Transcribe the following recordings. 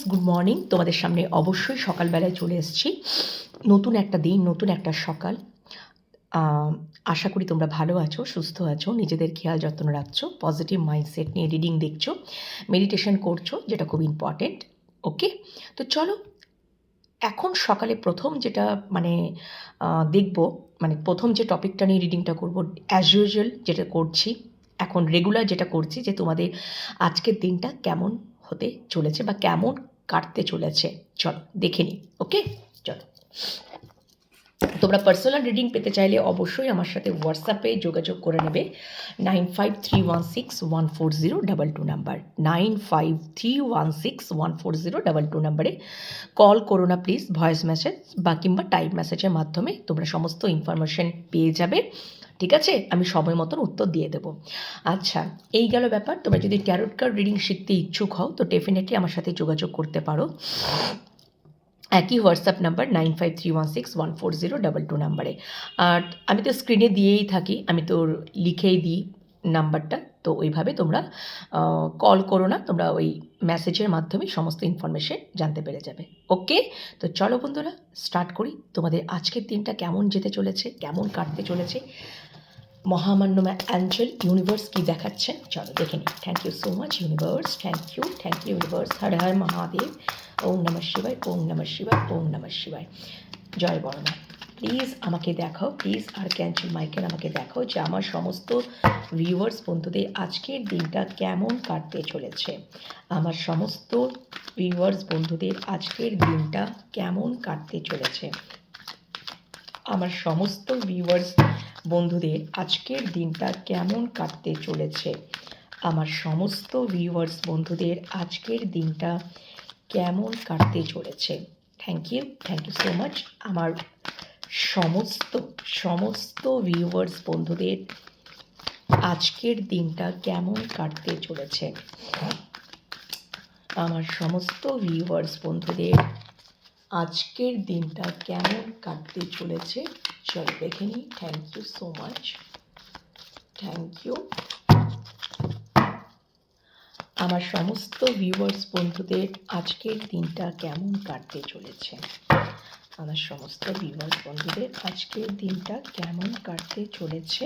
Good morning. তোমাদের সামনে অবশ্যই সকালবেলায় চলে এসেছি। নতুন একটা দিন, নতুন একটা সকাল। আশা করি তোমরা ভালো আছো, সুস্থ আছো, নিজেদের খেয়াল যত্ন রাখছো, পজিটিভ মাইন্ডসেট নিয়ে রিডিং দেখছো, মেডিটেশন করছো, যেটা খুব ইম্পর্টেন্ট। ওকে, তো চলো এখন সকালে প্রথম যেটা দেখব, প্রথম যে টপিকটা নিয়ে রিডিংটা করব, অ্যাজ ইউজুয়াল যেটা করছি এখন, রেগুলার যেটা করছি, যে তোমাদের আজকের দিনটা কেমন হতে চলেছে বা কেমন কাটতে চলেছে। চলো দেখে নিই। ওকে, চলো। তোমরা পার্সোনাল রিডিং পেতে চাইলে অবশ্যই আমার সাথে হোয়াটসঅ্যাপে যোগাযোগ করে নেবে। 9531614022 নাম্বার, 9531614022 নাম্বারে কল করো না প্লিজ, ভয়েস মেসেজ বা কিংবা টাইপ মেসেজের মাধ্যমে তোমরা সমস্ত ইনফরমেশন পেয়ে যাবে। ঠিক আছে, আমি সময় মতন উত্তর দিয়ে দেবো। আচ্ছা, এই গেল ব্যাপার। তোমরা যদি ট্যারোট কার্ড রিডিং শিখতে ইচ্ছুক হও তো ডেফিনেটলি আমার সাথে যোগাযোগ করতে পারো। একই হোয়াটসঅ্যাপ নাম্বার 9531614022 নাম্বারে। আর আমি তো স্ক্রিনে দিয়েই থাকি, আমি তো লিখেই দিই নাম্বারটা, তো ওইভাবে তোমরা কল করো না, তোমরা ওই মেসেজের মাধ্যমে সমস্ত ইনফরমেশন জানতে পেরে যাবে। ওকে, তো চলো বন্ধুরা স্টার্ট করি। তোমাদের আজকের দিনটা কেমন যেতে চলেছে, কেমন কাটতে চলেছে, মহামান্য অ্যাঞ্জেল ইউনিভার্স কী দেখাচ্ছেন চলো দেখে নিই। Thank you so much universe, thank you universe. Har Har Mahadev, Om নমঃ শিবায়, ওম নমঃ শিবায়, ওম নমঃ শিবায়। জয় বড়মা। প্লিজ আমাকে দেখাও, প্লিজ আর্কঅ্যাঞ্জেল মাইকেল আমাকে দেখাও যে আমার সমস্ত ভিউয়ার্স বন্ধুদের আজকের দিনটা কেমন কাটতে চলেছে। আমার সমস্ত ভিউয়ার্স বন্ধুদের আজকের দিনটা কেমন কাটতে চলেছে। আমার সমস্ত ভিউয়ার্স বন্ধুদের আজকের দিনটা কেমন কাটতে চলেছে। আমার সমস্ত ভিউয়ার্স বন্ধুদের আজকের দিনটা কেমন কাটতে চলেছে। Thank you so much. আমার সমস্ত ভিউয়ার্স বন্ধুদের আজকের দিনটা কেমন কাটতে চলেছে। আমার সমস্ত ভিউয়ার্স বন্ধুদের আজকের দিনটা কেমন কাটতে চলেছে চলো দেখে নিই। Thank you so much, thank you. আমার সমস্ত ভিউয়ার্স বন্ধুদের আজকের দিনটা কেমন কাটতে চলেছে। আমার সমস্ত ভিউয়ার্স বন্ধুদের আজকের দিনটা কেমন কাটতে চলেছে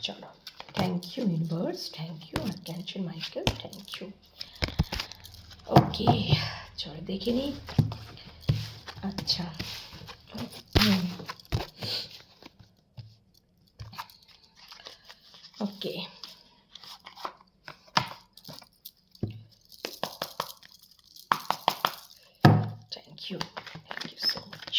চলো। Thank you universe, thank you archangel Michael, thank you. Okay, চলো দেখে নিই। আচ্ছা, okay, thank you so much.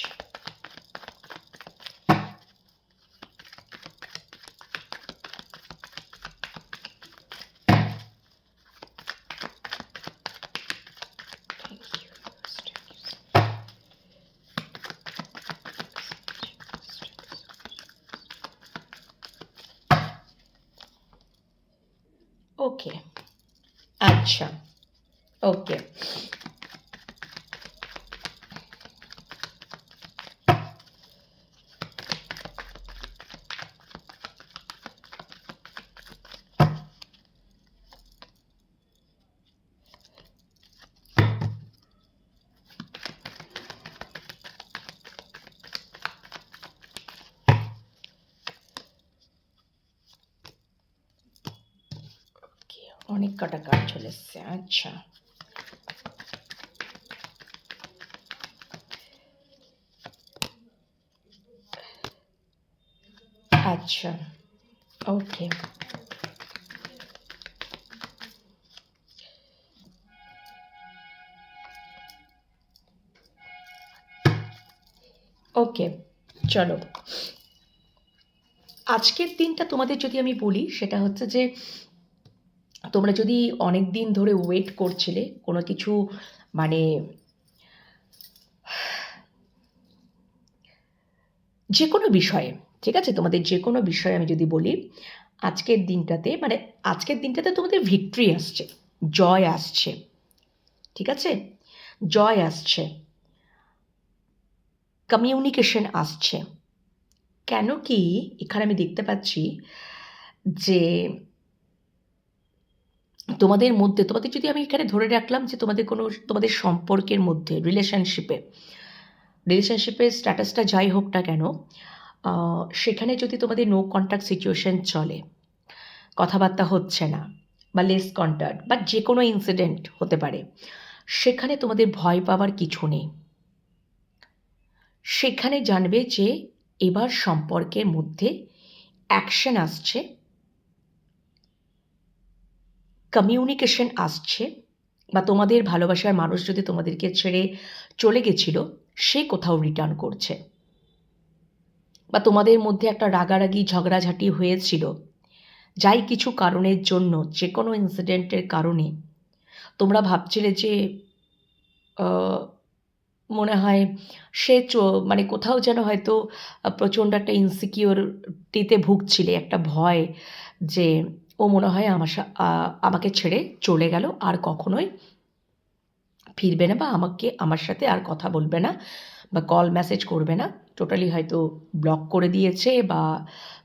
Okay, আচ্ছা, ওকে, অনেক কটা কাজ চলে এসছে। আচ্ছা, আচ্ছা, ওকে, ওকে, চলো। আজকের দিনটা তোমাদের যদি আমি বলি, সেটা হচ্ছে যে তোমরা যদি অনেক দিন ধরে ওয়েট করছিলে কোনো কিছু, মানে যে কোনো বিষয়ে, ঠিক আছে, তোমাদের যে কোনো বিষয়ে আমি যদি বলি, আজকের দিনটাতে তোমাদের ভিক্টরি আসছে, জয় আসছে, ঠিক আছে, জয় আসছে, কমিউনিকেশন আসছে। কেন কি এখানে আমি দেখতে পাচ্ছি যে তোমাদের মধ্যে, তোমাদের যদি আমি এখানে ধরে রাখলাম যে তোমাদের সম্পর্কের মধ্যে রিলেশনশিপের স্ট্যাটাসটা যাই হোক না কেন, সেখানে যদি তোমাদের নো কন্ট্যাক্ট সিচুয়েশন চলে, কথাবার্তা হচ্ছে না বা লেস কন্ট্যাক্ট বা যে কোনো ইনসিডেন্ট হতে পারে, সেখানে তোমাদের ভয় পাওয়ার কিছু নেই। সেখানে জানবে যে এবার সম্পর্কের মধ্যে অ্যাকশন আসছে, কমিউনিকেশন আসছে, বা তোমাদের ভালোবাসার মানুষ যদি তোমাদেরকে ছেড়ে চলে গেছিল, সে কোথাও রিটার্ন করছে, বা তোমাদের মধ্যে একটা রাগারাগি ঝগড়াঝাটি হয়েছিল, যাই কিছু কারণের জন্য, যে কোনো ইনসিডেন্টের কারণে তোমরা ভাবছিলে যে মনে হয় সে মানে কোথাও যেন হয়তো প্রচণ্ড একটা ইনসিকিউরিটিতে ভুগছিলে, একটা ভয় যে ও মনে হয় আমাকে ছেড়ে চলে গেল, আর কখনোই ফিরবে না, বা আমার সাথে আর কথা বলবে না, বা কল মেসেজ করবে না, টোটালি হয়তো ব্লক করে দিয়েছে বা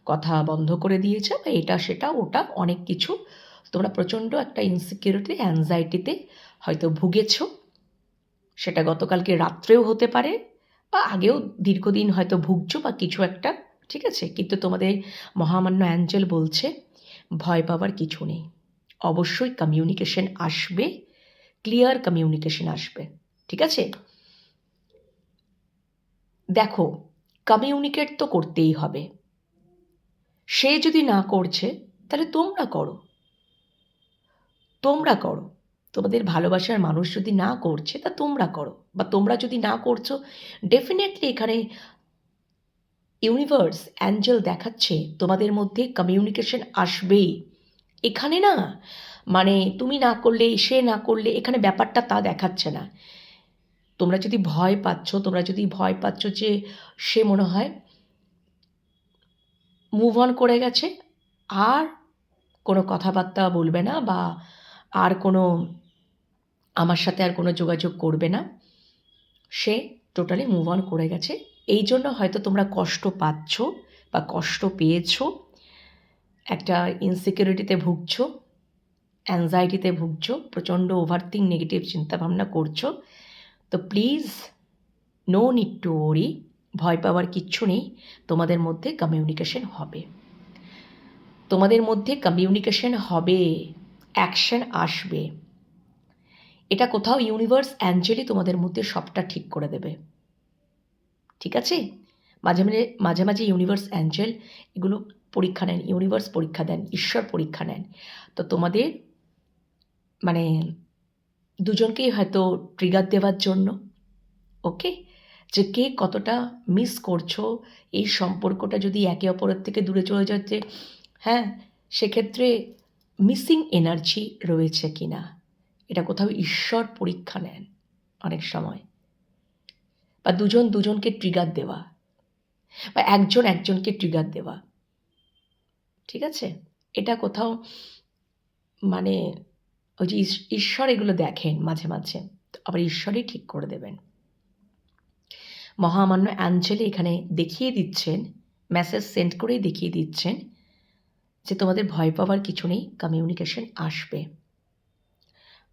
কথা বন্ধ করে দিয়েছে, বা এটা সেটা ওটা অনেক কিছু তোমরা প্রচণ্ড একটা ইনসিকিউরিটি অ্যাংজাইটিতে হয়তো ভুগেছো। সেটা গতকালকে রাত্রেও হতে পারে, বা আগেও দীর্ঘদিন হয়তো ভুগছো বা কিছু একটা, ঠিক আছে? কিন্তু তোমাদের মহামান্য অ্যাঞ্জেল বলছে ভয় পাওয়ার কিছু নেই। অবশ্যই কমিউনিকেশন আসবে, ক্লিয়ার কমিউনিকেশন আসবে, ঠিক আছে? দেখো, কমিউনিকেট তো করতেই হবে। সে যদি না করছে তাহলে তোমরা করো। তোমাদের ভালোবাসার মানুষ যদি না করছে তা তোমরা করো, বা তোমরা যদি না করছো, ডেফিনেটলি এখানে ইউনিভার্স অ্যাঞ্জেল দেখাচ্ছে তোমাদের মধ্যে কমিউনিকেশন আসবেই। এখানে না মানে তুমি না করলে, সে না করলে, এখানে ব্যাপারটা তা দেখাচ্ছে না। তোমরা যদি ভয় পাচ্ছ যে সে মনে হয় মুভ অন করে গেছে, আর কোনো কথাবার্তা বলবে না, বা আর কোনো আমার সাথে আর কোনো যোগাযোগ করবে না, সে টোটালি মুভ অন করে গেছে, এই জন্য হয়তো তোমরা কষ্ট পাচ্ছ বা কষ্ট পেয়েছো, একটা ইনসিকিউরিটিতে ভুগছো, অ্যাংজাইটিতে ভুগছো, প্রচণ্ড ওভারথিঙ্ক নেগেটিভ চিন্তাভাবনা করছো। তো প্লিজ, নো নিড টু ওরি, ভয় পাওয়ার কিচ্ছু নেই। তোমাদের মধ্যে কমিউনিকেশন হবে, অ্যাকশন আসবে। এটা কোথাও ইউনিভার্স অ্যাঞ্জেলই তোমাদের মধ্যে সবটা ঠিক করে দেবে, ঠিক আছে? মাঝে মাঝে ইউনিভার্স অ্যাঞ্জেল এগুলো পরীক্ষা নেন, ইউনিভার্স পরীক্ষা দেন, ঈশ্বর পরীক্ষা নেন। তো তোমাদের মানে দুজনকেই হয়তো ট্রিগার দেওয়ার জন্য, ওকে, যে কে কতটা মিস করছো, এই সম্পর্কটা যদি একে অপরের থেকে দূরে চলে যাচ্ছে, হ্যাঁ, সেক্ষেত্রে মিসিং এনার্জি রয়েছে কি না, এটা কোথাও ঈশ্বর পরীক্ষা নেন অনেক সময়, বা দুজনকে ট্রিগার দেওয়া, বা একজনকে ট্রিগার দেওয়া, ঠিক আছে? এটা কোথাও মানে ওই যে ঈশ্বর এগুলো দেখেন মাঝে মাঝে, আবার ঈশ্বরই ঠিক করে দেবেন। মহামান্য অ্যাঞ্জেলি এখানে দেখিয়ে দিচ্ছেন, মেসেজ সেন্ড করেই দেখিয়ে দিচ্ছেন যে তোমাদের ভয় পাওয়ার কিছু নেই, কমিউনিকেশন আসবে,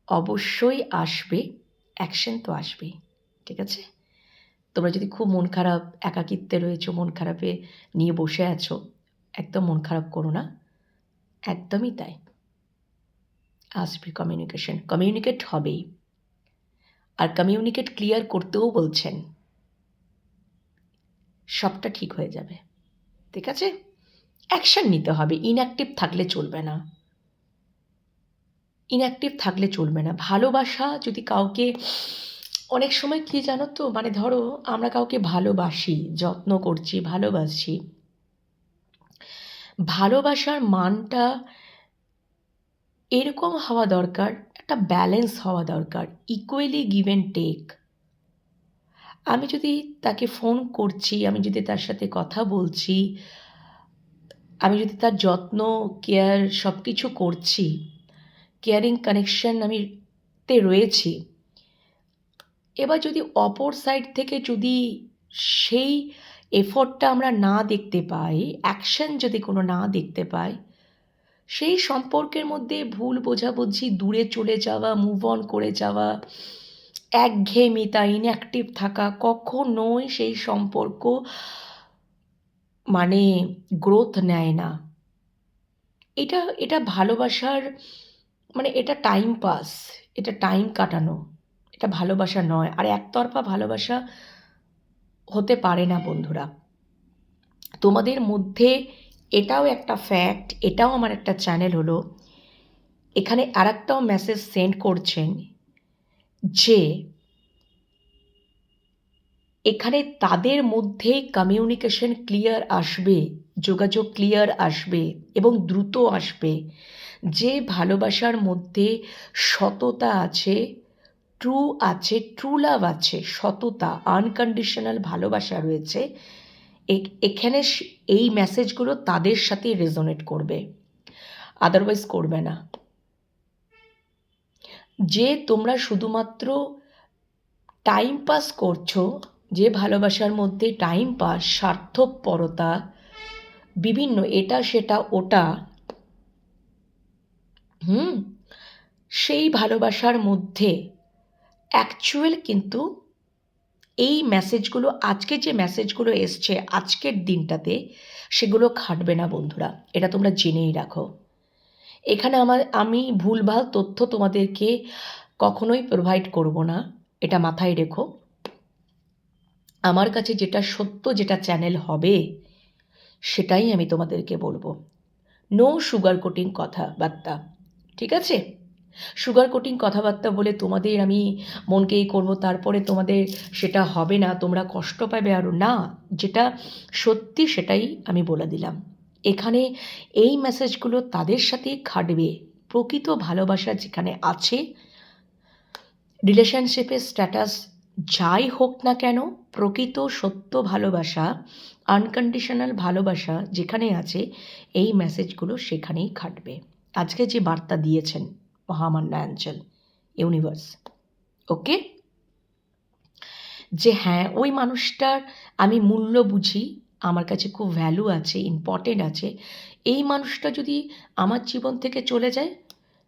অবশ্যই আসবে, অ্যাকশন তো আসবেই, ঠিক আছে? তোমরা যদি খুব মন খারাপ, একাকিত্বে রয়েছো, মন খারাপে নিয়ে বসে আছো, একদম মন খারাপ করো না, একদমই তাই, আসবে কমিউনিকেট হবেই। আর কমিউনিকেট ক্লিয়ার করতেও বলছেন, সবটা ঠিক হয়ে যাবে, ঠিক আছে? অ্যাকশন নিতে হবে, ইনঅ্যাক্টিভ থাকলে চলবে না। ভালোবাসা যদি কাউকে, অনেক সময় কী জানো তো, মানে ধরো আমরা কাউকে ভালোবাসি, যত্ন করছি, ভালোবাসার মানটা এরকম হওয়া দরকার, একটা ব্যালেন্স হওয়া দরকার, ইকুয়ালি গিভ অ্যান্ড টেক। আমি যদি তাকে ফোন করছি, আমি যদি তার সাথে কথা বলছি, আমি যদি তার যত্ন, কেয়ার সব কিছু করছি, কেয়ারিং কানেকশন তে রয়েছি, এবার যদি অপর সাইড থেকে যদি সেই এফোর্টটা আমরা না দেখতে পাই, অ্যাকশন যদি কোনো না দেখতে পাই, সেই সম্পর্কের মধ্যে ভুল বোঝাবুঝি, দূরে চলে যাওয়া, মুভ অন করে যাওয়া, একঘেয়েমিতা, ইনঅ্যাক্টিভ থাকা, কখনোই সেই সম্পর্ক মানে গ্রোথ নেয় না। এটা এটা ভালোবাসার মানে এটা টাইম পাস, এটা টাইম কাটানো, এটা ভালোবাসা নয়। আর একতরফা ভালোবাসা হতে পারে না বন্ধুরা। তোমাদের মধ্যে এটাও একটা ফ্যাক্ট, এটাও আমার একটা চ্যানেল হলো, এখানে আরেকটাও মেসেজ সেন্ড করছেন যে এখানে তাদের মধ্যে কমিউনিকেশন ক্লিয়ার আসবে, যোগাযোগ ক্লিয়ার আসবে এবং দ্রুত আসবে। যে ভালোবাসার মধ্যে সততা আছে, ট্রু আছে, ট্রু লাভ আছে, সততা, আনকন্ডিশনাল ভালোবাসা রয়েছে, এখানে এই মেসেজগুলো তাদের সাথে রেজোনেট করবে, আদারওয়াইজ করবে না। যে তোমরা শুধুমাত্র টাইম পাস করছো, যে ভালোবাসার মধ্যে টাইম পাস, স্বার্থপরতা, বিভিন্ন এটা সেটা ওটা, সেই ভালোবাসার মধ্যে অ্যাকচুয়াল কিন্তু এই মেসেজগুলো, আজকে যে মেসেজগুলো এসছে আজকের দিনটাতে, সেগুলো খাটবে না বন্ধুরা, এটা তোমরা জেনেই রাখো। এখানে আমি ভুলভাল তথ্য তোমাদেরকে কখনোই প্রোভাইড করব না, এটা মাথায় রেখো। আমার কাছে যেটা সত্য, যেটা চ্যানেল হবে, সেটাই আমি তোমাদেরকে বলবো। নো সুগার কোটিং কথাবার্তা, ঠিক আছে? সুগার কোটিং কথাবার্তা বলে তোমাদের আমি মনকেই করবো, তারপরে তোমাদের সেটা হবে না, তোমরা কষ্ট পাবে আরও না। যেটা সত্যি সেটাই আমি বলে দিলাম। এখানে এই মেসেজগুলো তাদের সাথেই খাটবে। প্রকৃত ভালোবাসা যেখানে আছে, রিলেশনশিপের স্ট্যাটাস যাই হোক না কেন, প্রকৃত সত্য ভালোবাসা, আনকন্ডিশনাল ভালোবাসা যেখানে আছে, এই মেসেজগুলো সেখানেই খাটবে। আজকে যে বার্তা দিয়েছেন মহামান্য অ্যাঞ্জেল, ইউনিভার্স, ওকে, যে হ্যাঁ ওই মানুষটার আমি মূল্য বুঝি, আমার কাছে খুব ভ্যালু আছে, ইম্পর্টেন্ট আছে, এই মানুষটা যদি আমার জীবন থেকে চলে যায়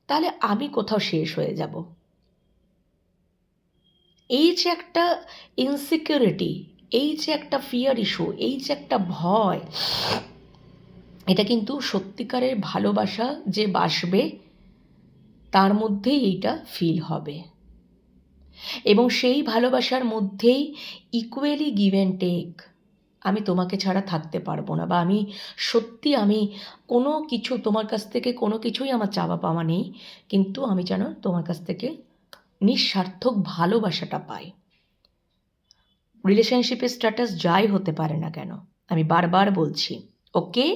তাহলে আমি কোথাও শেষ হয়ে যাব। এই যে একটা ইনসিকিউরিটি, এই যে একটা ফিয়ার ইস্যু, এই যে একটা ভয়, এটা কিন্তু সত্যিকারের ভালোবাসা যে বাসবে তার মধ্যেই এইটা ফিল হবে। এবং সেই ভালোবাসার মধ্যেই ইকুয়ালি গিভ অ্যান্ড টেক। আমি তোমাকে ছাড়া থাকতে পারবো না, বা আমি সত্যি আমি কোনো কিছু তোমার কাছ থেকে, কোনো কিছুই আমার চাওয়া পাওয়া নেই, কিন্তু আমি যেন তোমার কাছ থেকে নিঃস্বার্থক ভালোবাসাটা পাই। রিলেশনশিপের স্ট্যাটাস যাই হতে পারে না কেন, আমি বারবার বলছি, ওকে?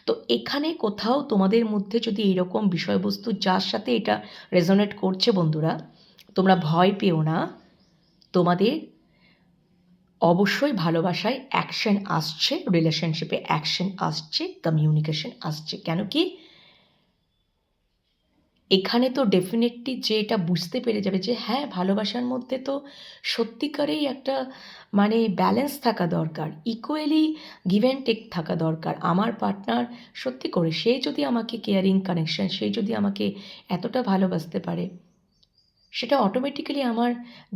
তো এখানে কোথাও তোমাদের মধ্যে যদি এইরকম বিষয়বস্তু যার সাথে এটা রেজোনেট করছে বন্ধুরা, তোমরা ভয় পেও না। তোমাদের অবশ্যই ভালোবাসায় অ্যাকশন আসছে, রিলেশনশিপে অ্যাকশন আসছে, কমিউনিকেশন আসছে। কেন কি এখানে তো ডেফিনেটলি যে এটা বুঝতে পেরে যাবে যে হ্যাঁ ভালোবাসার মধ্যে তো সত্যিকারেই একটা মানে ব্যালেন্স থাকা দরকার, ইকুয়ালি গিভ অ্যান্ড টেক থাকা দরকার। আমার পার্টনার সত্যি করে সে যদি আমাকে কেয়ারিং কানেকশন, সে যদি আমাকে এতটা ভালোবাসতে পারে, সেটা অটোমেটিক্যালি আমার,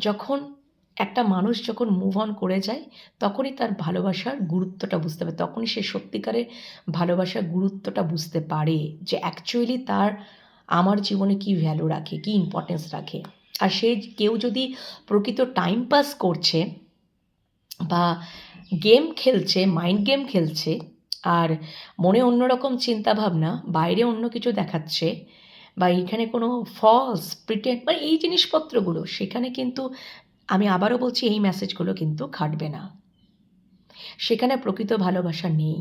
যখন একটা মানুষ যখন মুভ অন করে যায় তখনই তার ভালোবাসার গুরুত্বটা বুঝতে পারে, তখনই সে সত্যিকারের ভালোবাসার গুরুত্বটা বুঝতে পারে যে অ্যাকচুয়ালি তার আমার জীবনে কী ভ্যালু রাখে, কী ইম্পর্টেন্স রাখে। আর সে কেউ যদি প্রকৃত টাইম পাস করছে বা গেম খেলছে, মাইন্ড গেম খেলছে, আর মনে অন্যরকম চিন্তাভাবনা, বাইরে অন্য কিছু দেখাচ্ছে, বা এইখানে কোনো ফলস প্রিটেন্ড মানে এই জিনিসপত্রগুলো, সেখানে কিন্তু আমি আবারও বলছি এই মেসেজগুলো কিন্তু খাটবে না, সেখানে প্রকৃত ভালোবাসা নেই,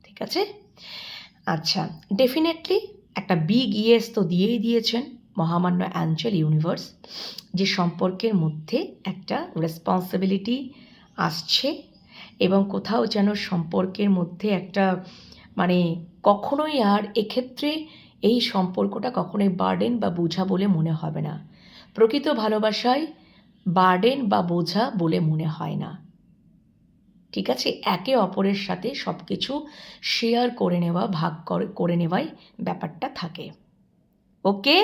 ঠিক আছে? আচ্ছা, ডেফিনেটলি একটা বিগ ইয়েস তো দিয়েই দিয়েছেন মহামান্য অ্যাঞ্জেল, ইউনিভার্স, যে সম্পর্কের মধ্যে একটা রেসপন্সিবিলিটি আসছে এবং কোথাও যেন সম্পর্কের মধ্যে একটা মানে কখনোই আর এক্ষেত্রে এই সম্পর্কটা কখনোই বার্ডেন বা বোঝা বলে মনে হবে না। প্রকৃত ভালোবাসায় বার্ডেন বা বোঝা বলে মনে হয় না। ঠিক আছে, একে অপরের সাথে সব কিছু শেয়ার করে নেওয়া, ভাগ করে নেওয়াই ব্যাপারটা থাকে। ওকে,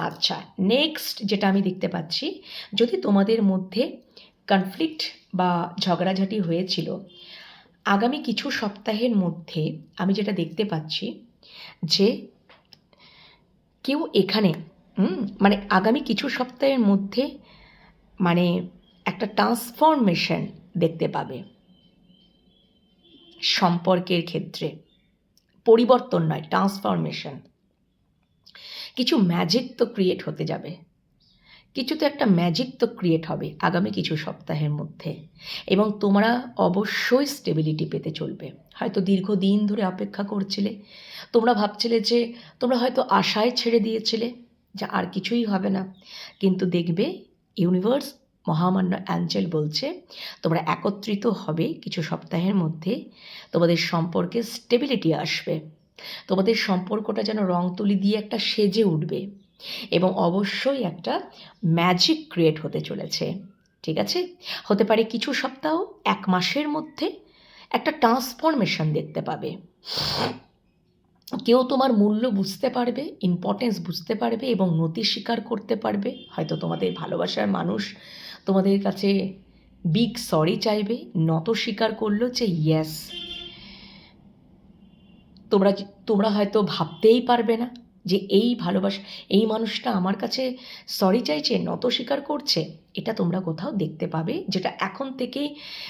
আচ্ছা, নেক্সট যেটা আমি দেখতে পাচ্ছি, যদি তোমাদের মধ্যে কনফ্লিক্ট বা ঝগড়াঝাটি হয়েছিল, আগামী কিছু সপ্তাহের মধ্যে আমি যেটা দেখতে পাচ্ছি যে কেউ এখানে মানে আগামী কিছু সপ্তাহের মধ্যে মানে একটা ট্রান্সফরমেশন দেখতে পাবে সম্পর্কের ক্ষেত্রে। পরিবর্তন নয়, ট্রান্সফরমেশন। কিছু ম্যাজিক তো ক্রিয়েট হতে যাবে, কিছু তো একটা ম্যাজিক তো ক্রিয়েট হবে আগামী কিছু সপ্তাহের মধ্যে, এবং তোমরা অবশ্যই স্টেবিলিটি পেতে চলবে। হয়তো দীর্ঘদিন ধরে অপেক্ষা করছিলে, তোমরা ভাবছিলে যে, তোমরা হয়তো আশায় ছেড়ে দিয়েছিলে যে আর কিছুই হবে না, কিন্তু দেখবে ইউনিভার্স, মহামান্য অ্যাঞ্জেল বলছে তোমরা একত্রিত হবে কিছু সপ্তাহের মধ্যে, তোমাদের সম্পর্কে স্টেবিলিটি আসবে, তোমাদের সম্পর্কটা যেন রং তুলি দিয়ে একটা সেজে উঠবে, এবং অবশ্যই একটা ম্যাজিক ক্রিয়েট হতে চলেছে। ঠিক আছে, হতে পারে কিছু সপ্তাহ, 1 মাসের মধ্যে একটা ট্রান্সফরমেশন দেখতে পাবে। কেউ তোমার মূল্য বুঝতে পারবে, ইম্পর্টেন্স বুঝতে পারবে এবং নতি স্বীকার করতে পারবে। হয়তো তোমাদের ভালোবাসার মানুষ তোমাদের কাছে বিগ সরি চাইবে, নত স্বীকার করলো যে ইয়েস, তোমরা হয়তো ভাবতেই পারবে না যে এই ভালোবাসা, এই মানুষটা আমার কাছে সরি চাইছে, নত স্বীকার করছে। এটা তোমরা কোথাও দেখতে পাবে, যেটা এখন থেকেই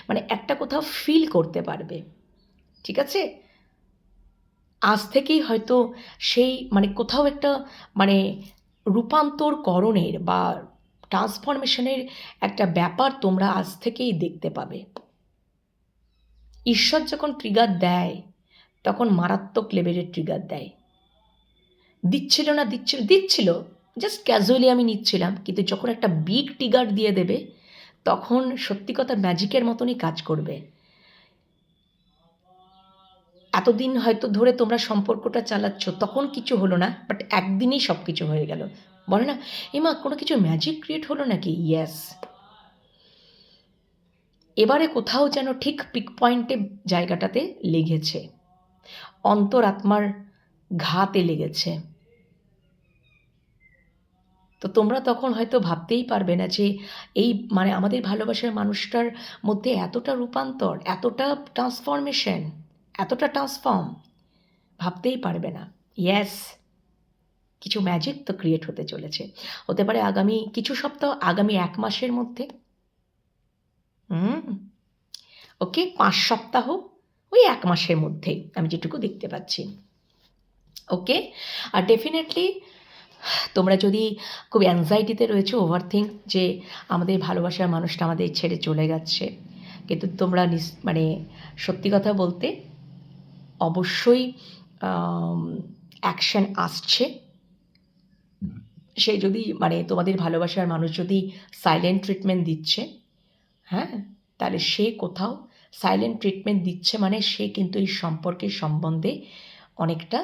মানে একটা কোথাও ফিল করতে পারবে। ঠিক আছে, আজ থেকেই হয়তো সেই মানে কোথাও একটা মানে রূপান্তরকরণের বা ট্রান্সফরমেশনের একটা ব্যাপার তোমরা আজ থেকেই দেখতে পাবে। ঈশ্বর যখন ট্রিগার দেয় তখন মারাত্মক লেভেলের ট্রিগার দেয়। দিচ্ছিল জাস্ট ক্যাজুয়ালি আমি নিচ্ছিলাম, কিন্তু যখন একটা বিগ ট্রিগার দিয়ে দেবে তখন সত্যি কথা ম্যাজিকের মতনই কাজ করবে। এতদিন হয়তো ধরে তোমরা সম্পর্কটা চালাচ্ছ, তখন কিছু হলো না, বাট একদিনেই সব কিছু হয়ে গেল। বলে না, এমা কোনো কিছু ম্যাজিক ক্রিয়েট হলো নাকি? ইয়েস, এবারে কোথাও যেন ঠিক পিক পয়েন্টে জায়গাটাতে লেগেছে, অন্তরাত্মার ঘাতে লেগেছে। তো তোমরা তখন হয়তো ভাবতেই পারবে না যে এই মানে আমাদের ভালোবাসার মানুষটার মধ্যে এতটা রূপান্তর, এতটা ট্রান্সফরমেশন, এতটা ট্রান্সফর্ম, ভাবতেই পারবে না। ইয়েস, কিছু ম্যাজিক তো ক্রিয়েট হতে চলেছে। হতে পারে আগামী কিছু সপ্তাহ, আগামী 1 মাসের মধ্যে, ওকে, 5 সপ্তাহ, ওই 1 মাসের মধ্যেই আমি যেটুকু দেখতে পাচ্ছি। ওকে, আর ডেফিনেটলি তোমরা যদি খুব অ্যাংজাইটিতে রয়েছো, ওভারথিঙ্ক, যে আমাদের ভালোবাসার মানুষটা আমাদের ছেড়ে চলে যাচ্ছে, কিন্তু তোমরা মানে সত্যি কথা বলতে অবশ্যই অ্যাকশন আসছে। সে যদি মানে তোমাদের ভালোবাসার মানুষ যদি সাইলেন্ট ট্রিটমেন্ট দিচ্ছে, হ্যাঁ, তাহলে সে কোথাও সাইলেন্ট ট্রিটমেন্ট দিচ্ছে মানে সে কিন্তু এই সম্পর্কের সম্বন্ধে অনেকটা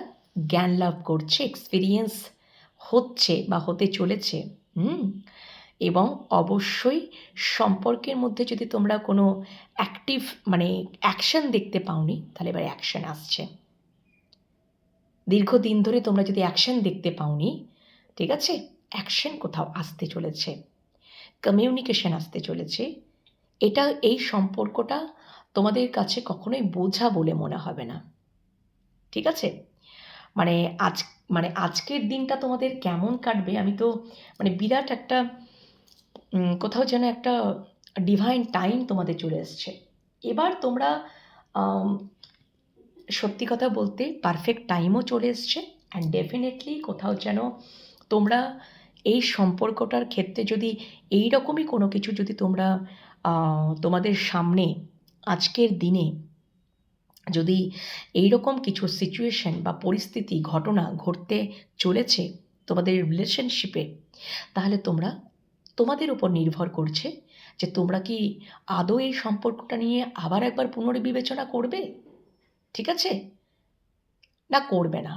জ্ঞান লাভ করছে, এক্সপিরিয়েন্স হচ্ছে বা হতে চলেছে। এবং অবশ্যই সম্পর্কের মধ্যে যদি তোমরা কোনো অ্যাক্টিভ মানে অ্যাকশন দেখতে পাওনি, তাহলে এবার অ্যাকশন আসছে। দীর্ঘদিন ধরে তোমরা যদি অ্যাকশন দেখতে পাওনি, ঠিক আছে, অ্যাকশন কোথাও আসতে চলেছে, কমিউনিকেশন আসতে চলেছে। এটা এই সম্পর্কটা তোমাদের কাছে কখনোই বোঝা বলে মনে হবে না। ঠিক আছে, মানে আজকের দিনটা তোমাদের কেমন কাটবে, আমি তো মানে বিরাট একটা কোথাও যেন একটা ডিভাইন টাইম তোমাদের চলে এসছে। এবার তোমরা সত্যি কথা বলতে পারফেক্ট টাইমও চলে এসছে, অ্যান্ড ডেফিনেটলি কোথাও যেন তোমরা এই সম্পর্কটার ক্ষেত্রে যদি এই রকমই কোনো কিছু যদি তোমরা তোমাদের সামনে আজকের দিনে যদি এই রকম কিছু সিচুয়েশন বা পরিস্থিতি ঘটনা ঘটতে চলেছে তোমাদের রিলেশনশিপে, তাহলে তোমরা তোমাদের উপর নির্ভর করছে যে তোমরা কি আদৌ এই সম্পর্কটা নিয়ে আবার একবার পুনর্বিবেচনা করবে, ঠিক আছে, না করবে না,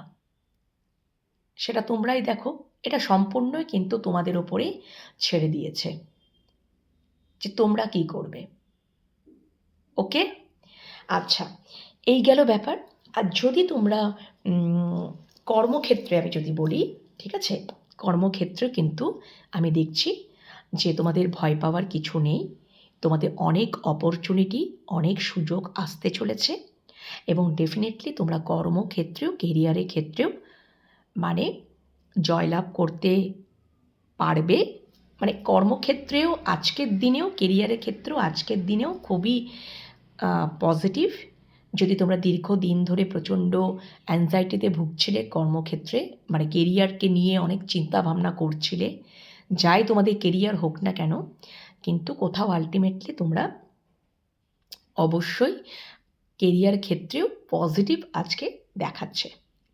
সেটা তোমরাই দেখো। এটা সম্পূর্ণই কিন্তু তোমাদের ওপরে ছেড়ে দিয়েছে যে তোমরা কি করবে। ওকে, আচ্ছা, এই গেল ব্যাপার। আর যদি তোমরা কর্মক্ষেত্রে আমি যদি বলি, ঠিক আছে? কর্মক্ষেত্রে কিন্তু আমি দেখছি যে তোমাদের ভয় পাওয়ার কিছু নেই। তোমাদের অনেক অপরচুনিটি, অনেক সুযোগ আসতে চলেছে এবং ডেফিনেটলি তোমরা কর্মক্ষেত্রেও, কেরিয়ারের ক্ষেত্রেও মানে জয়লাভ করতে পারবে। মানে কর্মক্ষেত্রেও আজকের দিনেও, কেরিয়ারের ক্ষেত্রেও আজকের দিনেও খুবই পজিটিভ। যদি তোমরা দীর্ঘদিন ধরে প্রচণ্ড অ্যাংজাইটিতে ভুগছিলে কর্মক্ষেত্রে, মানে কেরিয়ারকে নিয়ে অনেক চিন্তা ভাবনা করছিলে, যাই তোমাদের কেরিয়ার হোক না কেন, কিন্তু কোথাও আলটিমেটলি তোমরা অবশ্যই কেরিয়ার ক্ষেত্রেও পজিটিভ আজকে দেখাচ্ছে,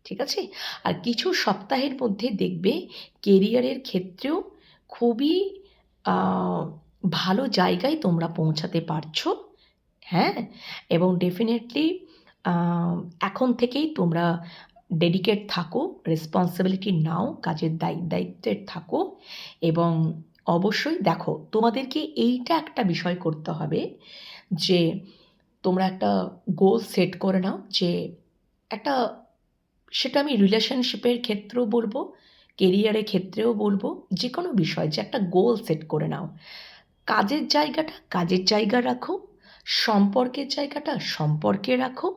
ঠিক আছে? আর কিছু সপ্তাহের মধ্যে দেখবে কেরিয়ারের ক্ষেত্রেও খুবই ভালো জায়গায় তোমরা পৌঁছাতে পারছো, হ্যাঁ? এবং ডেফিনেটলি এখন থেকেই তোমরা ডেডিকেট থাকো, রেসপন্সিবিলিটি নাও, কাজের দায়িত্বে থাকো এবং অবশ্যই দেখো তোমাদেরকে এইটা একটা বিষয় করতে হবে যে তোমরা একটা গোল সেট করে নাও, যে একটা, সেটা আমি রিলেশনশিপের ক্ষেত্রেও বলবো, কেরিয়ারের ক্ষেত্রেও বলবো, যে কোনো বিষয়, যে একটা গোল সেট করে নাও। কাজের জায়গাটা কাজের জায়গা রাখো, সম্পর্কের জায়গাটা সম্পর্কে রাখো।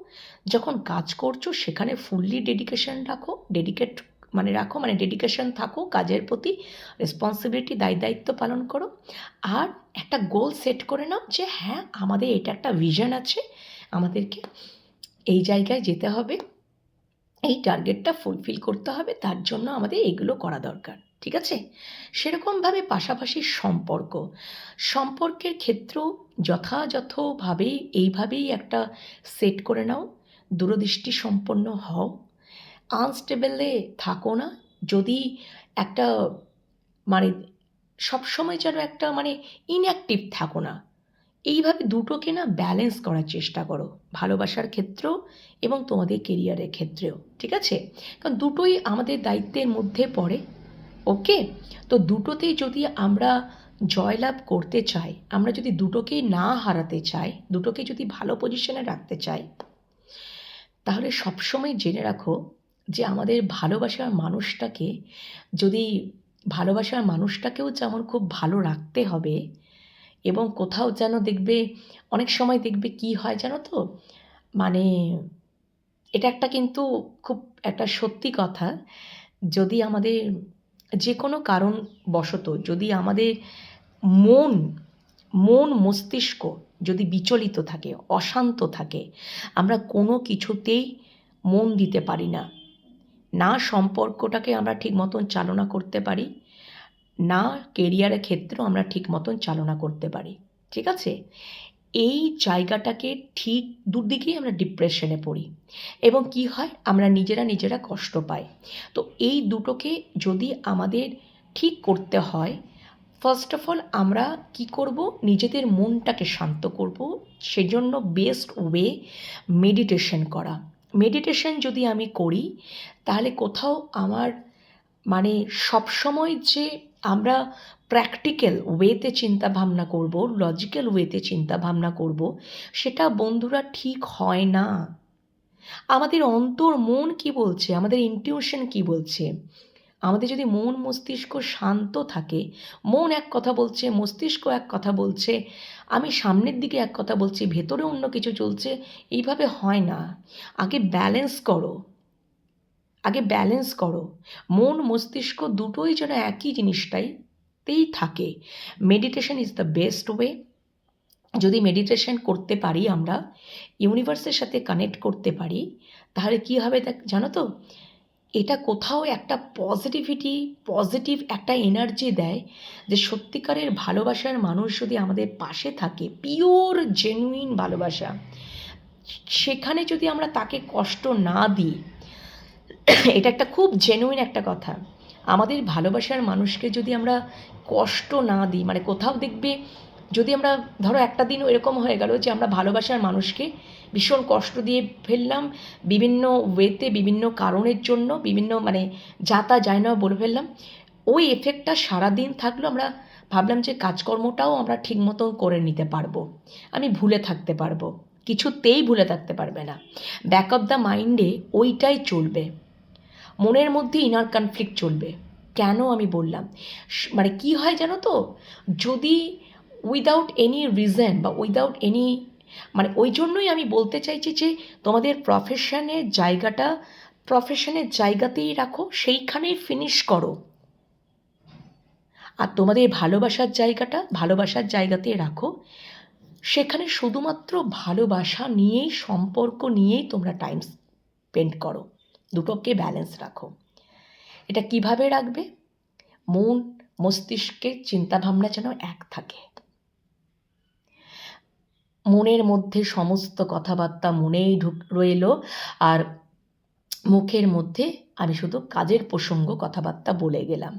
যখন কাজ করছো সেখানে ফুললি ডেডিকেশন রাখো, মানে ডেডিকেশন থাকো কাজের প্রতি, রেসপন্সিবিলিটি দায়িত্ব পালন করো। আর একটা গোল সেট করে নাও যে হ্যাঁ, আমাদের এটা একটা ভিশন আছে, আমাদেরকে এই জায়গায় যেতে হবে, এই টার্গেটটা ফুলফিল করতে হবে, তার জন্য আমাদের এগুলো করা দরকার, ঠিক আছে? সেরকমভাবে পাশাপাশি সম্পর্কের ক্ষেত্রেও যথাযথভাবে এইভাবেই একটা সেট করে নাও, দূরদৃষ্টি সম্পন্ন হও, আনস্টেবলে থাকো না। যদি একটা মানে সবসময় যেন একটা মানে ইনঅ্যাক্টিভ থাকো না, এইভাবে দুটোকে না ব্যালেন্স করার চেষ্টা করো, ভালোবাসার ক্ষেত্রেও এবং তোমাদের কেরিয়ারের ক্ষেত্রেও, ঠিক আছে? কারণ দুটোই আমাদের দায়িত্বের মধ্যে পড়ে, ওকে? তো দুটোতেই যদি আমরা জয়লাভ করতে চাই, আমরা যদি দুটোকেই না হারাতে চাই, দুটোকে যদি ভালো পজিশনে রাখতে চাই, তাহলে সবসময় জেনে রাখো যে আমাদের ভালোবাসার মানুষটাকেও যেমন খুব ভালো রাখতে হবে এবং কোথাও যেন দেখবে, অনেক সময় দেখবে কি হয় জানো তো, মানে এটা একটা কিন্তু খুব একটা সত্যি কথা, যদি আমাদের যে কোনো কারণবশত যদি আমাদের মন মস্তিষ্ক যদি বিচলিত থাকে, অশান্ত থাকে, আমরা কোনো কিছুতেই মন দিতে পারি না, না সম্পর্কটাকে আমরা ঠিক মতন চালনা করতে পারি, না কেরিয়ারের ক্ষেত্রেও আমরা ঠিক মতন চালনা করতে পারি, ঠিক আছে? এই জায়গাটাকে ঠিক দুদিকেই আমরা ডিপ্রেশনে পড়ি এবং কি হয়, আমরা নিজেরা কষ্ট পাই। তো এই দুটোকে যদি আমাদের ঠিক করতে হয়, ফার্স্ট অফ অল আমরা কি করব, নিজেদের মনটাকে শান্ত করব, সেজন্য বেস্ট ওয়ে মেডিটেশন করা। মেডিটেশন যদি আমি করি তাহলে কোথাও আমার মানে সবসময় যে আমরা প্র্যাকটিক্যাল ওয়েতে চিন্তাভাবনা করব, লজিক্যাল ওয়েতে চিন্তাভাবনা করব, সেটা বন্ধুরা ঠিক হয় না। আমাদের মন কি বলছে, আমাদের ইনটিউশন কি বলছে, আমাদের যদি মন মস্তিষ্ক শান্ত থাকে, মন এক কথা বলছে, মস্তিষ্ক এক কথা বলছে, আমি সামনের দিকে এক কথা বলছি, ভেতরে অন্য কিছু চলছে, এইভাবে হয় না। আগে ব্যালেন্স করো, মন মস্তিষ্ক দুটোই যেন একই জিনিসটাইতেই থাকে। Meditation is the best way. যদি মেডিটেশন করতে পারি, আমরা ইউনিভার্সের সাথে কানেক্ট করতে পারি, তাহলে কি হবে জানো তো, এটা কোথাও একটা পজিটিভ একটা এনার্জি দেয়, যে সত্যিকারের ভালোবাসার মানুষ যদি আমাদের পাশে থাকে, পিওর জেনুইন ভালোবাসা, সেখানে যদি আমরা তাকে কষ্ট না দিই, এটা একটা খুব জেনুইন একটা কথা, আমাদের ভালোবাসার মানুষকে যদি আমরা কষ্ট না দিই, মানে কোথাও দেখবে যদি আমরা ধরো একটা দিনও এরকম হয়ে গেল যে আমরা ভালোবাসার মানুষকে ভীষণ কষ্ট দিয়ে ফেললাম, বিভিন্ন ওয়েতে, বিভিন্ন কারণের জন্য, বিভিন্ন মানে যা তা যায় না বলে ফেললাম, ওই এফেক্টটা সারাদিন থাকলো, আমরা ভাবলাম যে কাজকর্মটাও আমরা ঠিক মতো করে নিতে পারবো, আমি ভুলে থাকতে পারবো, কিছুতেই ভুলে থাকতে পারবে না। ব্যাক অফ দ্য মাইন্ডে ওইটাই চলবে, মনের মধ্যে ইনার কনফ্লিক্ট চলবে। কেন আমি বললাম, মানে কি হয় জানো তো, যদি উইদাউট এনি রিজন বা উইদাউট এনি, মানে ওই জন্যই আমি বলতে চাইছি যে তোমাদের প্রফেশনের জায়গাতেই রাখো, সেইখানেই ফিনিশ করো। আর তোমাদের ভালোবাসার জায়গাতেই রাখো, সেখানে শুধুমাত্র ভালোবাসা নিয়েই, সম্পর্ক নিয়েই তোমরা টাইম স্পেন্ড করো। দুটোকে ব্যালেন্স রাখো। এটা কিভাবে রাখবে? মন মস্তিষ্কের চিন্তাভাবনা যেন এক থাকে, মনের মধ্যে সমস্ত কথাবার্তা মনেই রইল, আর মুখের মধ্যে আমি শুধু কাজের প্রসঙ্গ কথাবার্তা বলে গেলাম।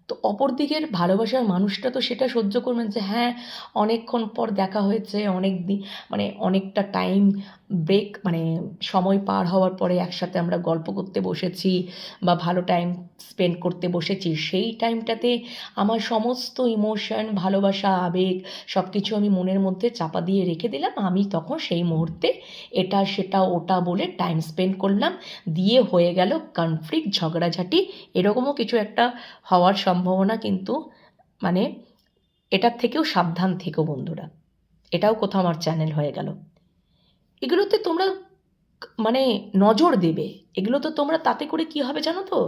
তো অপর দিকের ভালোবাসার মানুষটা তো সেটা সহ্য করবেন যে হ্যাঁ, অনেকক্ষণ পর দেখা হয়েছে, অনেক দিন, মানে অনেকটা টাইম ব্রেক, মানে সময় পার হওয়ার পরে একসাথে আমরা গল্প করতে বসেছি বা ভালো টাইম স্পেন্ড করতে বসেছি, সেই টাইমটাতে আমার সমস্ত ইমোশন, ভালোবাসা, আবেগ সব কিছু আমি মনের মধ্যে চাপা দিয়ে রেখে দিলাম। আমি তখন সেই মুহূর্তে এটা সেটা ওটা বলে টাইম স্পেন্ড করলাম, দিয়ে হয়ে গেল কনফ্লিক্ট, ঝগড়াঝাটি, এরকমও কিছু একটা হওয়ার সম্ভাবনা। কিন্তু মানে এটার থেকেও সাবধান থেকো বন্ধুরা, এটাও কোথাও আমার চ্যানেল হয়ে গেল। এগুলোতে তোমরা মানে নজর দেবে, এগুলো তো তোমরা, তাতে করে কি হবে জানো তো,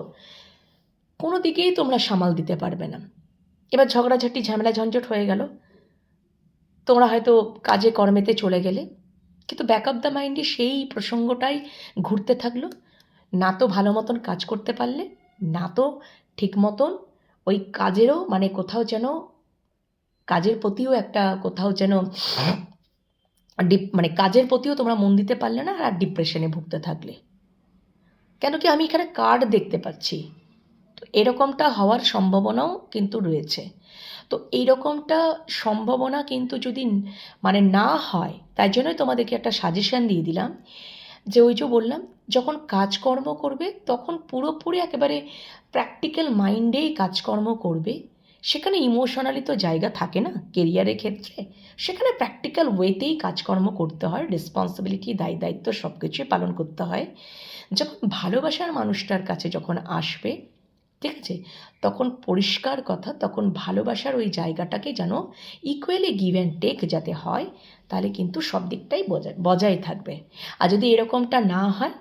কোনো দিকেই তোমরা সামাল দিতে পারবে না। এবার ঝগড়াঝাটি, ঝামেলা, ঝঞ্ঝট হয়ে গেল, তোমরা হয়তো কাজে কর্মেতে চলে গেলে, কিন্তু ব্যাক অফ দ্য মাইন্ডে সেই প্রসঙ্গটাই ঘুরতে থাকলো। না তো ভালো মতন কাজ করতে পারলে, না তো ঠিক মতন ওই কাজেরও, মানে কোথাও যেন কাজের প্রতিও একটা, কোথাও যেন মানে কাজের প্রতিও তোমরা মন দিতে পারলে না, আর ডিপ্রেশনে ভুগতে থাকলে। কেন কি আমি এখানে কার্ড দেখতে পাচ্ছি, তো এরকমটা হওয়ার সম্ভাবনাও কিন্তু রয়েছে। তো এইরকমটা সম্ভাবনা কিন্তু যদি মানে না হয়, তাই জন্যই তোমাদেরকে একটা সাজেশান দিয়ে দিলাম যে ওই যে বললাম, যখন কাজকর্ম করবে তখন পুরোপুরি একেবারে প্র্যাকটিক্যাল মাইন্ডেই কাজকর্ম করবে। সেখানে ইমোশনালি তো জায়গা থাকে না কেরিয়ারের ক্ষেত্রে, সেখানে প্র্যাকটিক্যাল ওয়েতেই কাজকর্ম করতে হয়, রেসপন্সিবিলিটি, দায়িত্ব সব কিছুই পালন করতে হয়। যখন ভালোবাসার মানুষটার কাছে যখন আসবে, ঠিক আছে, তখন পরিষ্কার কথা, তখন ভালোবাসার ওই জায়গাটাকে যেন ইকুয়ালি গিভ অ্যান্ড টেক যাতে হয়, তাহলে কিন্তু সব দিকটাই বজায় থাকবে। আর যদি এরকমটা না হয়,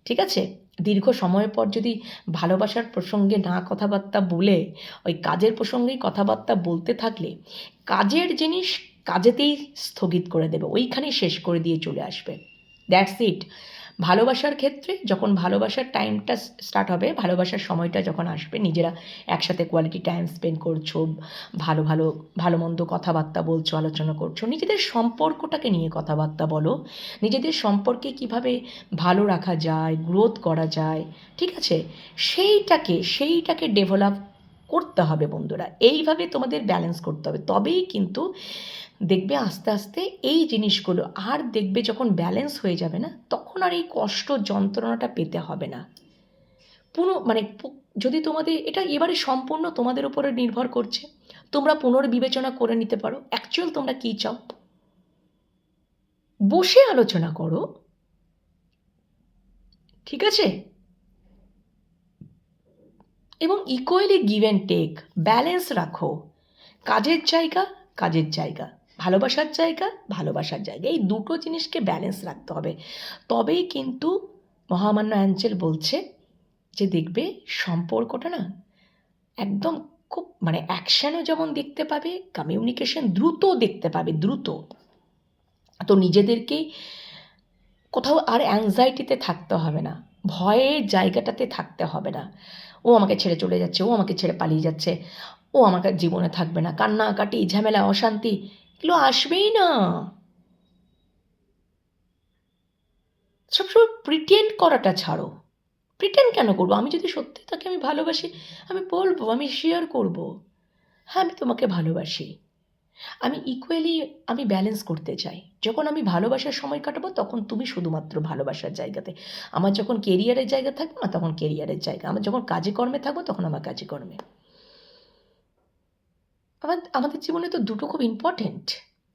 ঠিক আছে, দীর্ঘ সময় পর যদি ভালোবাসার প্রসঙ্গে না কথাবার্তা বলে ওই কাজের প্রসঙ্গেই কথাবার্তা বলতে থাকলে, কাজের জিনিস কাজেতেই স্থগিত করে দেবে, ওইখানেই শেষ করে দিয়ে চলে আসবে। That's it. ভালোবাসার ক্ষেত্রে যখন ভালোবাসার টাইমটা স্টার্ট হবে, ভালোবাসার সময়টা যখন আসবে, নিজেরা একসাথে কোয়ালিটি টাইম স্পেন্ড করছো, ভালো মন্দ কথাবার্তা বলছো, আলোচনা করছো, নিজেদের সম্পর্কটাকে নিয়ে কথাবার্তা বলো, নিজেদের সম্পর্কে কিভাবে ভালো রাখা যায়, গ্রোথ করা যায়, ঠিক আছে, সেইটাকে ডেভেলপ করতে হবে বন্ধুরা। এইভাবে তোমাদের ব্যালেন্স করতে হবে, তবেই কিন্তু দেখবে আস্তে আস্তে এই জিনিসগুলো, আর দেখবে যখন ব্যালেন্স হয়ে যাবে না, তখন আর এই কষ্ট যন্ত্রণাটা পেতে হবে না। মানে যদি তোমাদের এটা এবারে সম্পূর্ণ তোমাদের উপরে নির্ভর করছে, তোমরা পুনর্বিবেচনা করে নিতে পারো অ্যাকচুয়াল তোমরা কী চাও, বসে আলোচনা করো, ঠিক আছে, এবং equally give and take, balance রাখো। কাজের জায়গা, ভালোবাসার জায়গা, এই দুটো জিনিসকে ব্যালেন্স রাখতে হবে। তবেই কিন্তু মহামান্য অ্যাঞ্জেল বলছে যে দেখবে সম্পর্কটা না একদম খুব, মানে অ্যাকশানও যেমন দেখতে পাবে, কমিউনিকেশন দ্রুত দেখতে পাবে, দ্রুত। তো নিজেদেরকেই কোথাও আর অ্যাংজাইটিতে থাকতে হবে না, ভয়ের জায়গাটাতে থাকতে হবে না। ও আমাকে ছেড়ে চলে যাচ্ছে, ও আমাকে ছেড়ে পালিয়ে যাচ্ছে, ও আমাকে জীবনে থাকবে না, কান্নাকাটি, ঝামেলা, অশান্তি, এগুলো আসবেই না। সবসময় প্রিটেন্ড করাটা ছাড়ো। প্রিটেন্ড কেন করবো? আমি যদি সত্যি তাকে আমি ভালোবাসি, আমি বলবো, আমি শেয়ার করবো, হ্যাঁ আমি তোমাকে ভালোবাসি, আমি ইকুয়ালি আমি ব্যালেন্স করতে চাই। যখন আমি ভালোবাসার সময় কাটাবো তখন তুমি শুধুমাত্র ভালোবাসার জায়গাতে, আমার যখন কেরিয়ারের জায়গা থাকবে না তখন কেরিয়ারের জায়গা, আমার যখন কাজে কর্মে থাকবো তখন আমার কাজে কর্মে। আমাদের জীবনে তো দুটো খুব ইম্পর্টেন্ট,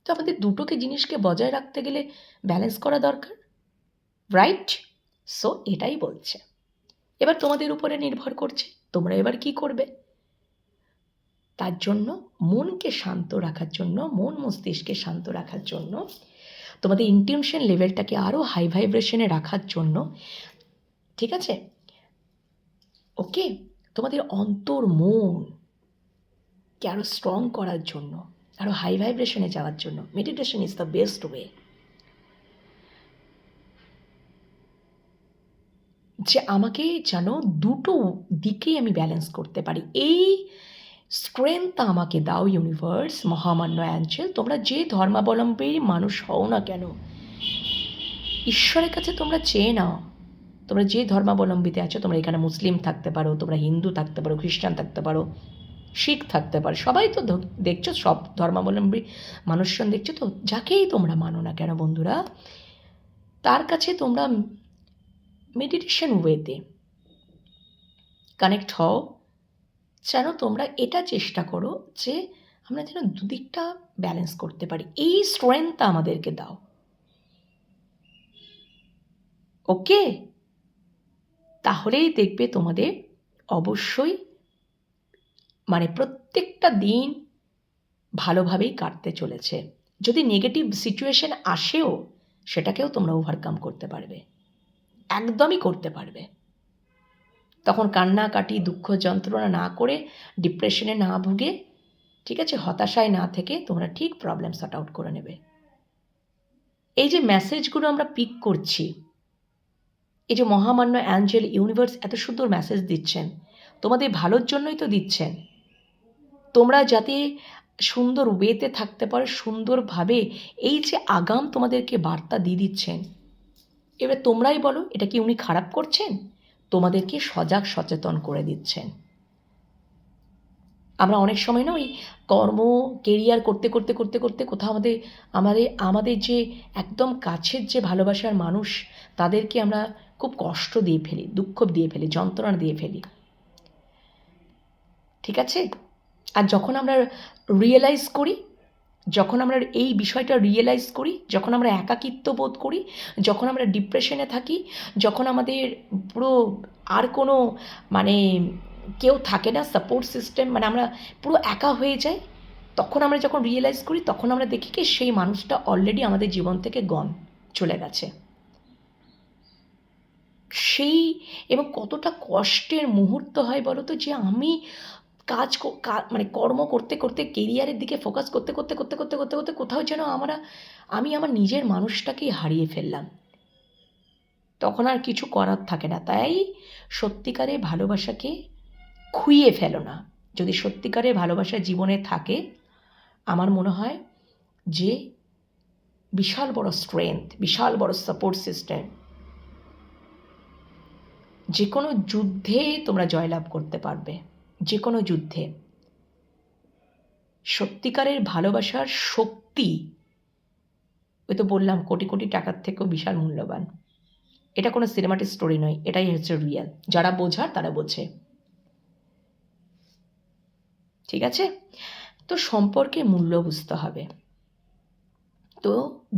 তো আমাদের দুটোকে জিনিসকে বজায় রাখতে গেলে ব্যালেন্স করা দরকার, রাইট? সো এটাই বলছে। এবার তোমাদের উপরে নির্ভর করছে তোমরা এবার কি করবে। তার জন্য মনকে শান্ত রাখার জন্য, মন মস্তিষ্ককে শান্ত রাখার জন্য, তোমাদের ইনটিউশন লেভেলটাকে আরও হাই ভাইব্রেশনে রাখার জন্য, ঠিক আছে, ওকে, তোমাদের অন্তর মনকে আরও স্ট্রং করার জন্য, আরও হাই ভাইব্রেশনে যাওয়ার জন্য meditation is the best way. যে আমাকে যেন দুটো দিকেই আমি ব্যালেন্স করতে পারি, এই স্ট্রেংথ আমাকে দাও ইউনিভার্স, মহামান্য অ্যাঞ্জেল। তোমরা যে ধর্মাবলম্বী মানুষ হও না কেন, ঈশ্বরের কাছে তোমরা চেয়ে নাও। তোমরা যে ধর্মাবলম্বীতে আছো, তোমরা এখানে মুসলিম থাকতে পারো, তোমরা হিন্দু থাকতে পারো, খ্রিস্টান থাকতে পারো, শিখ থাকতে পারো, সবাই তো দেখছো, সব ধর্মাবলম্বী মানুষজন দেখছো তো, যাকেই তোমরা মানো না কেন বন্ধুরা, তার কাছে তোমরা মেডিটেশন ওয়েতে কানেক্ট হও। যেন তোমরা এটা চেষ্টা করো যে আমরা যেন দুদিকটা ব্যালেন্স করতে পারি, এই স্ট্রেংথটা আমাদেরকে দাও, ওকে? তাহলেই দেখবে তোমাদের অবশ্যই মানে প্রত্যেকটা দিন ভালোভাবেই কাটতে চলেছে। যদি নেগেটিভ সিচুয়েশন আসেও, সেটাকেও তোমরা ওভারকাম করতে পারবে, একদমই করতে পারবে। তখন কান্নাকাটি, দুঃখ যন্ত্রণা না করে, ডিপ্রেশনে না ভুগে, ঠিক আছে, হতাশায় না থেকে তোমরা ঠিক প্রবলেম সর্ট আউট করে নেবে। এই যে মেসেজগুলো আমরা পিক করছি, এই যে মহামান্য অ্যাঞ্জেল ইউনিভার্স এত সুন্দর মেসেজ দিচ্ছেন, তোমাদের ভালোর জন্যই তো দিচ্ছেন। তোমরা যাতে সুন্দর ওয়েতে থাকতে পারো, সুন্দরভাবে, এই যে আগাম তোমাদেরকে বার্তা দিয়ে দিচ্ছেন, এবার তোমরাই বলো এটা কি উনি খারাপ করছেন? তোমাদেরকে সজাগ সচেতন করে দিচ্ছেন। আমরা অনেক সময় না ওই কর্ম, কেরিয়ার করতে করতে করতে করতে কোথাও আমাদের আমাদের আমাদের যে একদম কাছের যে ভালোবাসার মানুষ, তাদেরকে আমরা খুব কষ্ট দিয়ে ফেলি, দুঃখ দিয়ে ফেলি, যন্ত্রণা দিয়ে ফেলি, ঠিক আছে? আর যখন আমরা রিয়েলাইজ করি, যখন আমরা এই বিষয়টা রিয়েলাইজ করি, যখন আমরা একাকিত্ব বোধ করি, যখন আমরা ডিপ্রেশনে থাকি, যখন আমাদের পুরো আর কোনো মানে কেউ থাকে না, সাপোর্ট সিস্টেম, মানে আমরা পুরো একা হয়ে যাই, তখন আমরা যখন রিয়েলাইজ করি, তখন আমরা দেখি কি সেই মানুষটা অলরেডি আমাদের জীবন থেকে গন, চলে গেছে। সেই এবং কতটা কষ্টের মুহূর্ত হয় বলো তো, যে আমি মানে কর্ম করতে করতে, কেরিয়ারের দিকে ফোকাস করতে করতে করতে করতে করতে করতে কোথাও যেন আমি আমার নিজের মানুষটাকেই হারিয়ে ফেললাম। তখন আর কিছু করার থাকে না। তাই সত্যিকারের ভালোবাসাকে খুইয়ে ফেলো না। যদি সত্যিকারের ভালোবাসা জীবনে থাকে, আমার মনে হয় যে বিশাল বড় স্ট্রেংথ, বিশাল বড় সাপোর্ট সিস্টেম, যে কোনো যুদ্ধে তোমরা জয়লাভ করতে পারবে, যে কোনো যুদ্ধে। সত্যিকারের ভালোবাসার শক্তি, ওই তো বললাম, কোটি কোটি টাকার থেকেও বিশাল মূল্যবান। এটা কোনো সিনেমাটিক স্টোরি নয়, এটাই হচ্ছে রিয়েল। যারা বোঝার তারা বোঝে, ঠিক আছে? তো সম্পর্কে মূল্য বুঝতে হবে, তো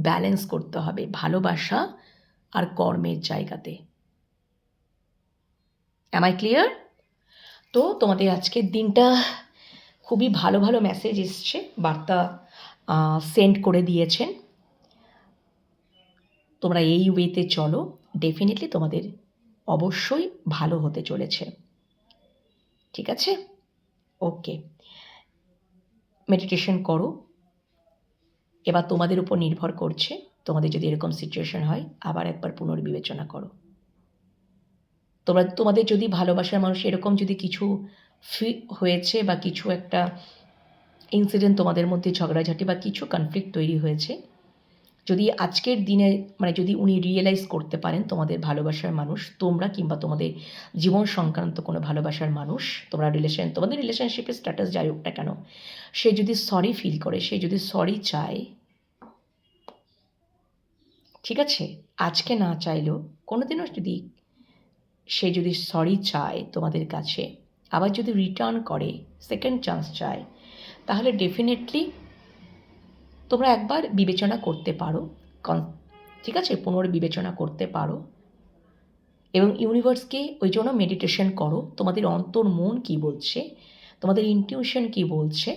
ব্যালেন্স করতে হবে ভালোবাসা আর কর্মের জায়গাতে। Am I clear? তো তোমাদের আজকের দিনটা খুবই ভালো ভালো মেসেজ এসছে, বার্তা সেন্ড করে দিয়েছেন। তোমরা এই ওয়েতে চলো, ডেফিনেটলি তোমাদের অবশ্যই ভালো হতে চলেছে, ঠিক আছে? ওকে, মেডিটেশন করো। এবার তোমাদের উপর নির্ভর করছে, তোমাদের যদি এরকম সিচুয়েশন হয়, আবার একবার পুনর্বিবেচনা করো। তোমাদের যদি ভালোবাসার মানুষ এরকম যদি কিছু হয়েছে, বা কিছু একটা ইনসিডেন্ট তোমাদের মধ্যে ঝগড়াঝাটি বা কিছু কনফ্লিক্ট তৈরি হয়েছে, যদি আজকের দিনে মানে যদি উনি রিয়েলাইজ করতে পারেন, তোমাদের ভালোবাসার মানুষ, তোমরা কিংবা তোমাদের জীবন সংক্রান্ত কোনো ভালোবাসার মানুষ, তোমাদের রিলেশনশিপের স্ট্যাটাস যাই হোক না কেন, সে যদি সরি ফিল করে, সে যদি সরি চায়, ঠিক আছে, আজকে না চাইলেও কোনোদিনও যদি সে যদি সরি চায় তোমাদের কাছে, আবার যদি রিটার্ন করে, সেকেন্ড চান্স চায়, তাহলে ডেফিনেটলি তোমরা একবার বিবেচনা করতে পারো, ঠিক আছে, পুনর্বিবেচনা করতে পারো এবং ইউনিভার্সকে ওই জন্য মেডিটেশন করো। তোমাদের অন্তর মন কী বলছে, তোমাদের ইনটিউশন কী বলছে,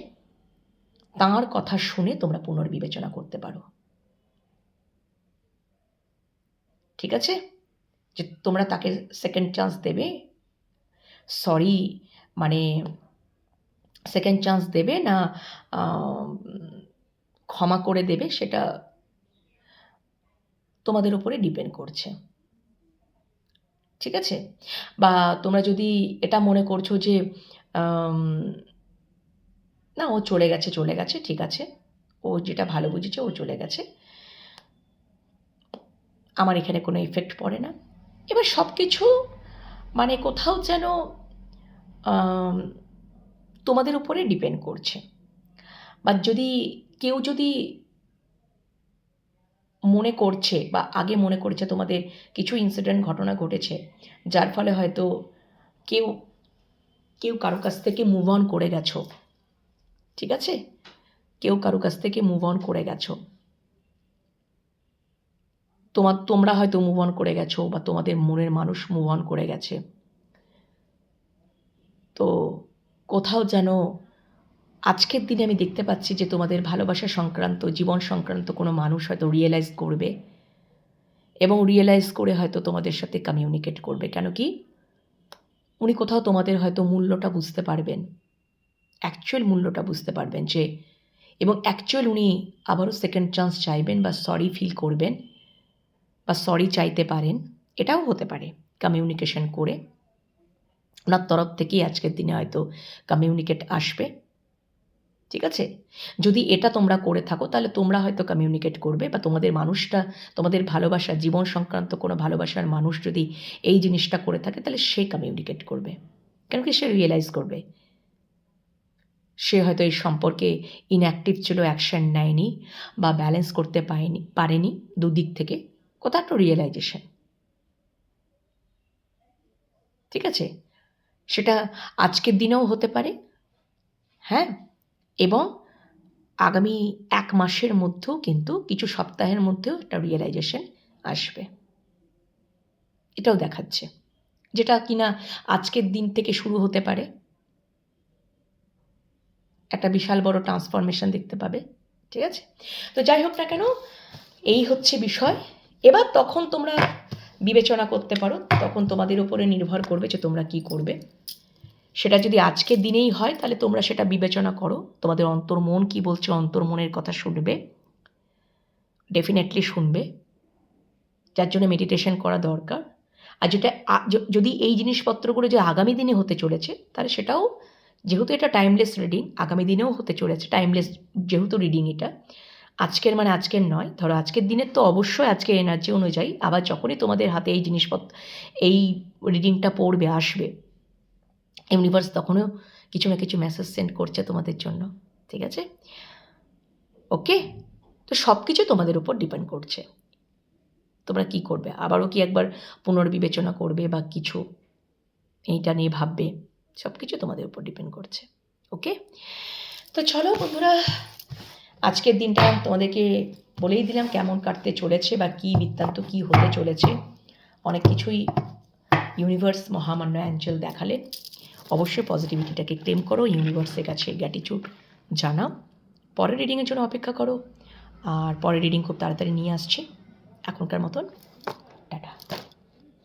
তাঁর কথা শুনে তোমরা পুনর্বিবেচনা করতে পারো। ঠিক আছে, যে তোমরা তাকে সেকেন্ড চান্স দেবে, সরি মানে সেকেন্ড চান্স দেবে না ক্ষমা করে দেবে, সেটা তোমাদের উপরে ডিপেন্ড করছে। ঠিক আছে, বা তোমরা যদি এটা মনে করছো যে না ও চলে গেছে, ঠিক আছে, ও যেটা ভালো বুঝেছে ও চলে গেছে, আমার এখানে কোনো এফেক্ট পড়ে না, এবার সব কিছু মানে কোথাও যেন তোমাদের উপরে ডিপেন্ড করছে। বা কেউ যদি মনে করছে বা আগে মনে করেছে তোমাদের কিছু ইনসিডেন্ট ঘটনা ঘটেছে যার ফলে হয়তো কেউ কারো কাছ থেকে মুভ অন করে গেছো, ঠিক আছে, কেউ কারো কাছ থেকে মুভ অন করে গেছো, তোমরা হয়তো মুভ অন করে গেছো বা তোমাদের মনের মানুষ মুভ অন করে গেছে, তো কোথাও যেন আজকের দিনে আমি দেখতে পাচ্ছি যে তোমাদের ভালোবাসা সংক্রান্ত, জীবন সংক্রান্ত কোনো মানুষ হয়তো রিয়েলাইজ করবে এবং রিয়েলাইজ করে হয়তো তোমাদের সাথে কমিউনিকেট করবে। কেন কি, উনি কোথাও তোমাদের হয়তো মূল্যটা বুঝতে পারবেন, অ্যাকচুয়াল মূল্যটা বুঝতে পারবেন যে, এবং অ্যাকচুয়াল উনি আবারও সেকেন্ড চান্স চাইবেন বা সরি ফিল করবেন বা সরি চাইতে পারেন, এটাও হতে পারে। কমিউনিকেশন করে ওনার তরফ থেকেই আজকের দিনে হয়তো কমিউনিকেট আসবে। ঠিক আছে, যদি এটা তোমরা করে থাকো তাহলে তোমরা হয়তো কমিউনিকেট করবে বা তোমাদের মানুষটা, তোমাদের ভালোবাসা, জীবন সংক্রান্ত কোনো ভালোবাসার মানুষ যদি এই জিনিসটা করে থাকে তাহলে সে কমিউনিকেট করবে। কেন কি, সে রিয়েলাইজ করবে সে হয়তো এই সম্পর্কে ইনঅ্যাক্টিভ ছিল, অ্যাকশন নেয়নি বা ব্যালেন্স করতে পারেনি দুদিক থেকে, কোথাও একটা রিয়েলাইজেশন। ঠিক আছে, সেটা আজকের দিনেও হতে পারে, হ্যাঁ, এবং আগামী 1 মাসের মধ্যেও কিন্তু কিছু সপ্তাহের মধ্যেও একটা রিয়েলাইজেশন আসবে, এটাও দেখাচ্ছে, যেটা কিনা আজকের দিন থেকে শুরু হতে পারে, একটা বিশাল বড় ট্রান্সফরমেশন দেখতে পাবে। ঠিক আছে, তো যাই হোক না কেন, এই হচ্ছে বিষয়। এবার তখন তোমরা বিবেচনা করতে পারো, তখন তোমাদের উপরে নির্ভর করবে যে তোমরা কি করবে। সেটা যদি আজকের দিনেই হয় তাহলে তোমরা সেটা বিবেচনা করো, তোমাদের অন্তর্মন কি বলছে, অন্তর্মনের কথা শুনবে, ডেফিনেটলি শুনবে, যার জন্য মেডিটেশন করা দরকার। আর যেটা যদি এই জিনিসপত্রগুলো যে আগামী দিনে হতে চলেছে তাহলে সেটাও, যেহেতু এটা টাইমলেস রিডিং, আগামী দিনেও হতে চলেছে টাইমলেস, যেহেতু রিডিং এটা আজকের মানে আজকের নয়, ধরো আজকের দিনের তো অবশ্যই আজকের এনার্জি অনুযায়ী, আবার যখনই তোমাদের হাতে এই জিনিসপত্র, এই রিডিংটা পড়বে, আসবে, ইউনিভার্স তখনও কিছু না কিছু মেসেজ সেন্ড করছে তোমাদের জন্য। ঠিক আছে, ওকে, তো সব কিছু তোমাদের উপর ডিপেন্ড করছে তোমরা কি করবে, আবারও কি একবার পুনর্বিবেচনা করবে বা কিছু এইটা নিয়ে ভাববে, সব কিছু তোমাদের উপর ডিপেন্ড করছে। ওকে, তো চলো বন্ধুরা, আজকের দিনটা তোমাদেরকে বলেই দিলাম কেমন কাটতে চলেছে বা কী বৃত্তান্ত কী হতে চলেছে। অনেক কিছুই ইউনিভার্স, মহামান্য অ্যাঞ্জেল দেখালে। অবশ্যই পজিটিভিটিটাকে ক্লেম করো, ইউনিভার্সের কাছে গ্র্যাটিটিউড জানাও, পরের রিডিংয়ের জন্য অপেক্ষা করো, আর পরের রিডিং খুব তাড়াতাড়ি নিয়ে আসছি। এখনকার মতন